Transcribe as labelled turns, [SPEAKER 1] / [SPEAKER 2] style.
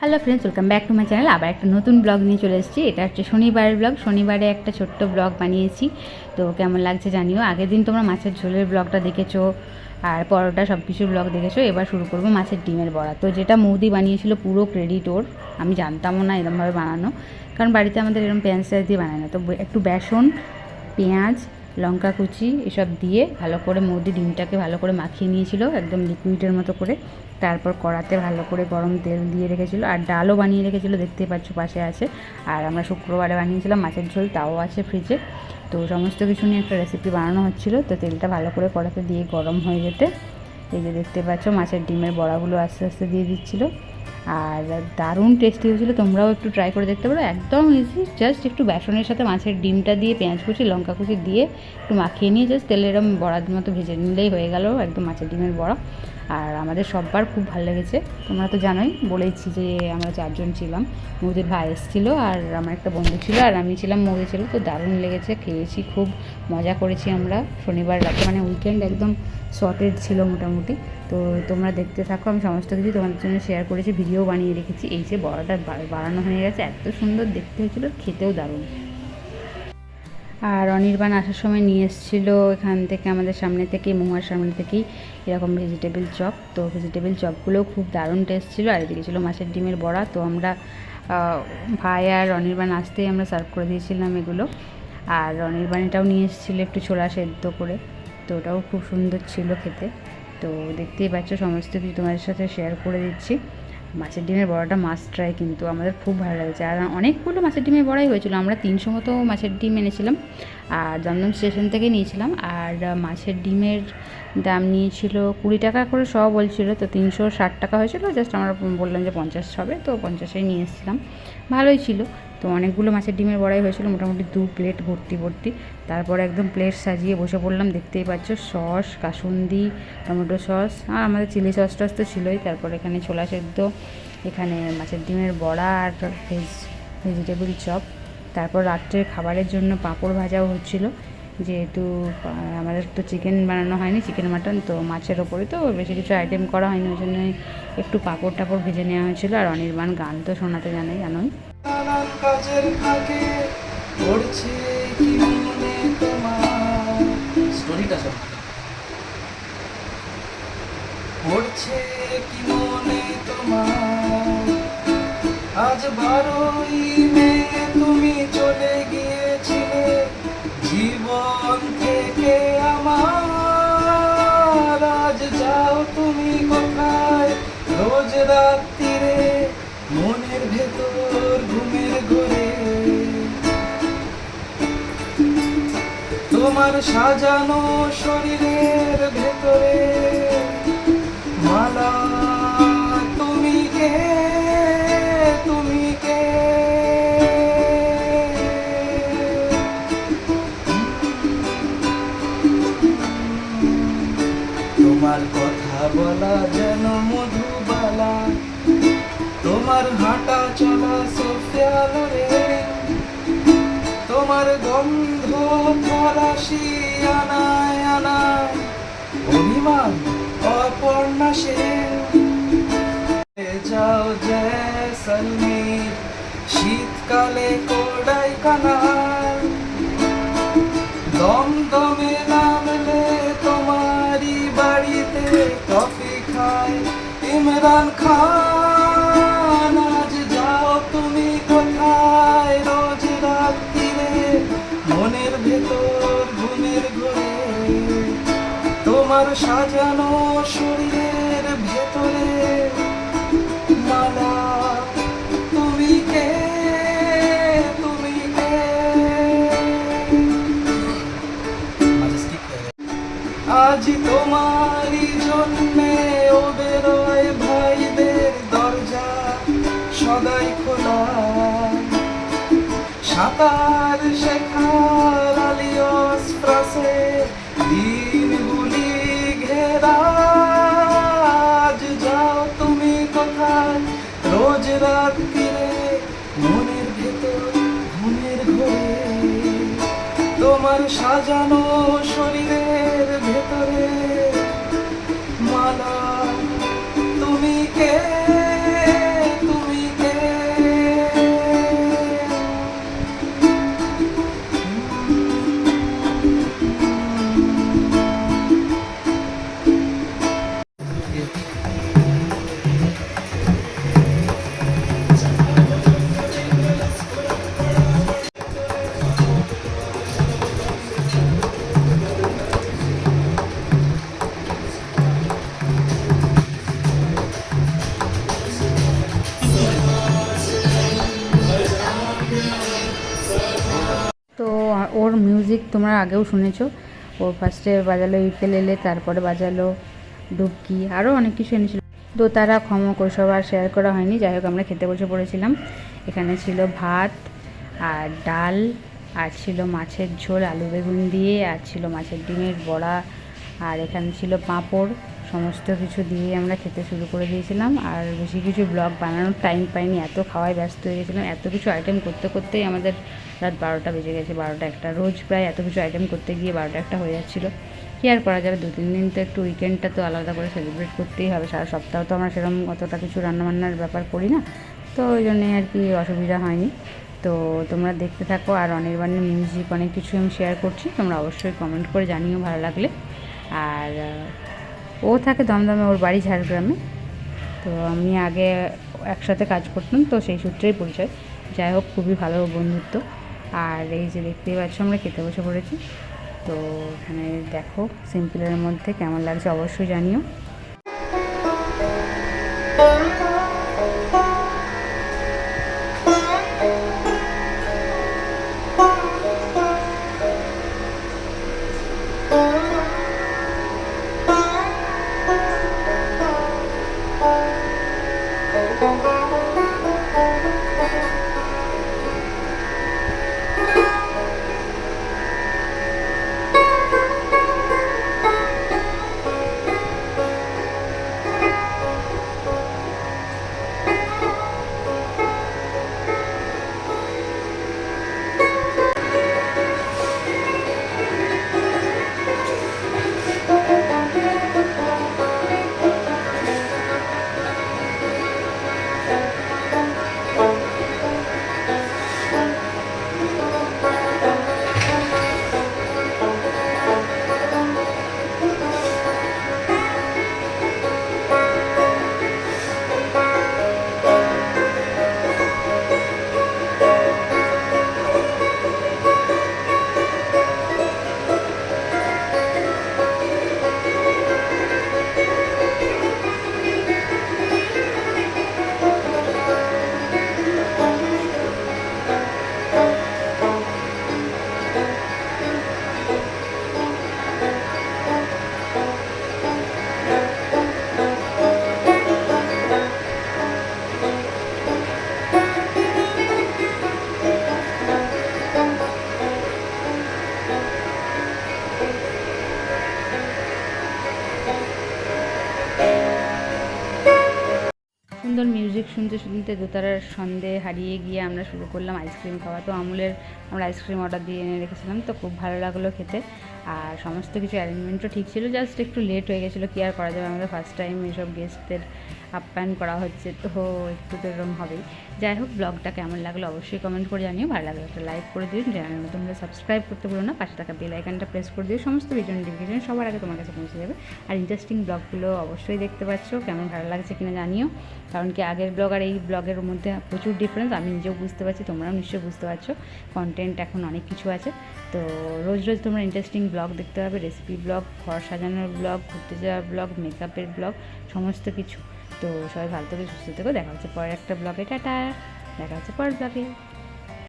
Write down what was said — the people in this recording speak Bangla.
[SPEAKER 1] Hello friends, welcome back to my channel. আবার একটা নতুন ব্লগ নিয়ে চলে এসেছি। এটা হচ্ছে শনিবারের ব্লগ। শনিবারে একটা ছোট্ট ব্লগ বানিয়েছি, তো কেমন লাগছে জানিও। আগের দিন তোমরা মাছের ঝোলের ব্লগটা দেখেছো আর পরোটা সব কিছুর ব্লগ দেখেছো। এবার শুরু করবো মাছের ডিমের বড়া। তো যেটা মৌদি বানিয়েছিল পুরো ক্রেডিট ওর। আমি জানতামও না এরমভাবে বানানো, কারণ বাড়িতে আমাদের এরকম পেঁয়াজ টেয়াজ দিয়ে বানায় না। তো একটু বেসন, পেঁয়াজ, লঙ্কা কুচি এসব দিয়ে ভালো করে মৌদি ডিমটাকে ভালো করে মাখিয়ে নিয়েছিল একদম লিকুইডের মতো করে। তারপর কড়াতে ভালো করে গরম তেল দিয়ে রেখেছিলো, আর ডালও বানিয়ে রেখেছিলো, দেখতেই পাচ্ছ পাশে আছে। আর আমরা শুক্রবারে বানিয়েছিলাম মাছের ঝোল, তাও আছে ফ্রিজে। তো সমস্ত কিছু নিয়ে একটা রেসিপি বানানো হচ্ছিলো। তো তেলটা ভালো করে কড়াতে দিয়ে গরম হয়ে যেতে এই যে দেখতে পাচ্ছ মাছের ডিমের বড়াগুলো আস্তে আস্তে দিয়ে দিচ্ছিলো। আর দারুণ টেস্টি হয়েছিল, তোমরাও একটু ট্রাই করে দেখতে পারো। একদম ইজি, জাস্ট একটু বেসনের সাথে মাছের ডিমটা দিয়ে পেঁয়াজ কুচি লঙ্কা কুচি দিয়ে একটু মাখিয়ে নিয়ে জাস্ট তেলে এরম বড়ার মতো ভেজে নিলেই হয়ে গেল একদম মাছের ডিমের বড়া। আর আমাদের সববার খুব ভালো লেগেছে। তোমরা তো জানোই, বলেইছি যে আমরা 4 জন ছিলাম। মৌদির ভাই এসেছিলো, আর আমার একটা বন্ধু ছিল, আর আমি ছিলাম, মৌদি ছিল। তো দারুণ লেগেছে, খেয়েছি, খুব মজা করেছি আমরা। শনিবার রাতে মানে উইকেন্ড একদম শর্টেড ছিল মোটামুটি। তো তোমরা দেখতে থাকো, আমি সমস্ত কিছু তোমাদের জন্য শেয়ার করেছি, ভিডিও বানিয়ে রেখেছি। এই যে বড়াটা বানানো হয়ে গেছে, এত সুন্দর দেখতে হয়েছিল, খেতেও দারুণ। আর অনির্বাণ আসার সময় নিয়ে এসেছিলো এখান থেকে, আমাদের সামনে থেকেই, মহুয়ার সামনে থেকেই এরকম ভেজিটেবিল চপ। তো ভেজিটেবিল চপগুলোও খুব দারুণ টেস্ট ছিল। আর এদিকে ছিল মাছের ডিমের বড়া। তো আমরা ভাই আর অনির্বাণ আসতেই আমরা সার্ভ করে দিয়েছিলাম এগুলো। আর অনির্বাণ এটাও নিয়ে এসেছিলো একটু ছোলা সেদ্ধ করে, তো ওটাও খুব সুন্দর ছিল খেতে। তো দেখতেই পাচ্ছ সমস্ত কিছু তোমাদের সাথে শেয়ার করে দিচ্ছি। মাছের ডিমের বড়াটা মাস্ট ট্রাই, কিন্তু আমাদের খুব ভালো লেগেছে। আর অনেকগুলো মাছের ডিমের বড়াই হয়েছিল, আমরা 300 মতো মাছের ডিম এনেছিলাম, আর দমদম স্টেশন থেকে নিয়েছিলাম। আর মাছের ডিমের দাম নিয়েছিল 20 টাকা করে, সব বলছিল। তো 360 টাকা হয়েছিল, জাস্ট আমরা বললাম যে 50 হবে, তো 50-এই নিয়ে এসেছিলাম। ভালোই ছিল। তো অনেকগুলো মাছের ডিমের বড়াই হয়েছিল, মোটামুটি 2 প্লেট ভর্তি ভর্তি। তারপরে একদম প্লেট সাজিয়ে বসে পড়লাম, দেখতেই পাচ্ছ সস, কাসুন্দি, টমেটো সস, আর আমাদের চিলি সস টস তো ছিলই। তারপর এখানে ছোলা সেদ্ধ, এখানে মাছের ডিমের বড়া, আর ভেজিটেবল চপ। তারপর রাত্রের খাবারের জন্য পাঁপড় ভাজাও হচ্ছিলো, যেহেতু আমাদের তো চিকেন বানানো হয়নি, চিকেন মাটন, তো মাছের ওপরে তো বেশি কিছু আইটেম করা হয়নি, ওই জন্য একটু পাঁপড় টাপড় ভেজে নেওয়া হয়েছিলো। আর অনির্বাণ গান তো শোনাতে জানোই।
[SPEAKER 2] নানান কাজের ফাঁকে পড়ছে কি মনে তোমার, স্টোরিটা শোনো, পড়ছে কি মনে তোমার, আজ 12ই মে তুমি চলে গিয়েছিলে জীবন থেকে আমার। আজ যাও তুমি কোথায়, রোজ রাত্রিরে মনের ভেতর ঘুমের ঘোরে, তোমার সাজানো শরীরের ভেতরে মালা। তুমি কে, তুমি কে, তোমার কথা বলা যেন মধুবালা, তোমার হাঁটা চলা সোফিয়ালো রে, তোমার গন্ধ ফরাসি আনায় আনায় অভিমান অপর্ণা সেন। যাও জয়সলমীর শীতকালে কোডাই কানাল, দমদমে নামলে তোমারই বাড়িতে কফি খায় ইমরান খান। আজ যাও তুমি কোথায়, রোজ রাত্রিরে মনের ভেতর ঘুমের ঘোরে, তোমার সাজানো শরীরের ভেতরে মালা। তুমি কে, তুমি কে, আজ তোমারই জন্যে ও বেরোয় ভাইদের দরজা সদাই খোলা, সাঁতার শেখার আলিয়স ফ্রাসে দিনগুলি ঘেরা। আজ যাও তুমি কোথায়, রোজ রাত্রিরে মনের ভেতর ঘুমের ঘোরে, তোমার সাজানো শরীরের ভেতরে মালা। তুমি কে, তুমি কে,
[SPEAKER 1] মিউজিক তোমরা আগেও শুনেছো। ও ফার্স্টে বাজালো ইউকেলেলে, তারপরে বাজালো ডুবকি, আরও অনেক কিছু এনেছিল। দোতারা, খমক, ওইসব আর শেয়ার করা হয়নি। যাই হোক, আমরা খেতে বসে পড়েছিলাম। এখানে ছিল ভাত আর ডাল, আর ছিল মাছের ঝোল আলু বেগুন দিয়ে, আর ছিল মাছের ডিমের বড়া, আর এখানে ছিল পাঁপড়। সমস্ত কিছু দিয়ে আমরা খেতে শুরু করে দিয়েছিলাম। আর বেশি কিছু ব্লগ বানানোর টাইম পাইনি, এত খাওয়ায় ব্যস্ত হয়ে গেছিলাম। এত কিছু আইটেম করতে করতেই আমাদের রাত 12টা বেজে গেছে, 12টা 1টা। রোজ প্রায় এত কিছু আইটেম করতে গিয়ে 12টা 1টা হয়ে যাচ্ছিলো। কী আর করা যাবে, 2-3 দিন তো একটু উইকেন্ডটা তো আলাদা করে সেলিব্রেট করতেই হবে। সারা সপ্তাহ তো আমরা সেরকম অতটা কিছু রান্নাবান্নার ব্যাপার করি না, তো ওই জন্যে আর কি অসুবিধা হয়নি। তো তোমরা দেখতে থাকো। আর অনির্বাণের মিউজিক অনেক কিছু আমি শেয়ার করছি, তোমরা অবশ্যই কমেন্ট করে জানিও ভালো লাগলে। আর ও থাকে দমদমে, ওর বাড়ি ঝাড়গ্রামে। তো আমি আগে একসাথে কাজ করতাম, তো সেই সূত্রেই পরিচয়। যাই হোক, খুবই ভালো বন্ধুত্ব। আর এই যে দেখতেই পাচ্ছ, আমরা খেতে বসে পড়েছি। তো এখানে দেখো সিম্পলের মধ্যে কেমন লাগছে অবশ্যই জানিও। সুন্দর মিউজিক শুনতে শুনতে দোতারার সন্ধে হারিয়ে গিয়ে আমরা শুরু করলাম আইসক্রিম খাওয়া। তো আমুলের আমরা আইসক্রিম অর্ডার দিয়ে এনে রেখেছিলাম, তো খুব ভালো লাগলো খেতে। আর সমস্ত কিছু অ্যারেঞ্জমেন্টও ঠিক ছিল, জাস্ট একটু লেট হয়ে গেছিলো। কী আর করা যাবে, আমাদের ফার্স্ট টাইম এসব গেস্টদের আপ্যায়ন করা হচ্ছে, তো একটু তো এরকম হবেই। যাই হোক, ব্লগটা কেমন লাগলো অবশ্যই কমেন্ট করে জানিও। ভালো লাগলো একটা লাইক করে দিও, চ্যানেল তোমরা সাবস্ক্রাইব করতে ভুলো না, পাশে থাকা বেল আইকনটা প্রেস করে দিও। সমস্ত ভিডিও নোটিফিকেশন সবার আগে তোমার কাছে পৌঁছে যাবে। আর ইন্টারেস্টিং ব্লগগুলো অবশ্যই দেখতে পাচ্ছ, কেমন ভালো লাগছে কিনা জানিও। কারণ কি আগের ব্লগ আর এই ব্লগের মধ্যে প্রচুর ডিফারেন্স, আমি নিজেও বুঝতে পারছি, তোমরাও নিশ্চয়ই বুঝতে পারছো। কন্টেন্ট এখন অনেক কিছু আছে, তো রোজ রোজ তোমরা ইন্টারেস্টিং ব্লগ দেখতে হবে। রেসিপি ব্লগ, ঘর সাজানোর ব্লগ, ঘুরতে যাওয়ার ব্লগ, মেকআপের ব্লগ, সমস্ত কিছু। তো সবাই ভালো থেকে সুস্থ থেকো। দেখা হচ্ছে পরের একটা ব্লগে। টাটা, দেখা হচ্ছে পরের ব্লগে।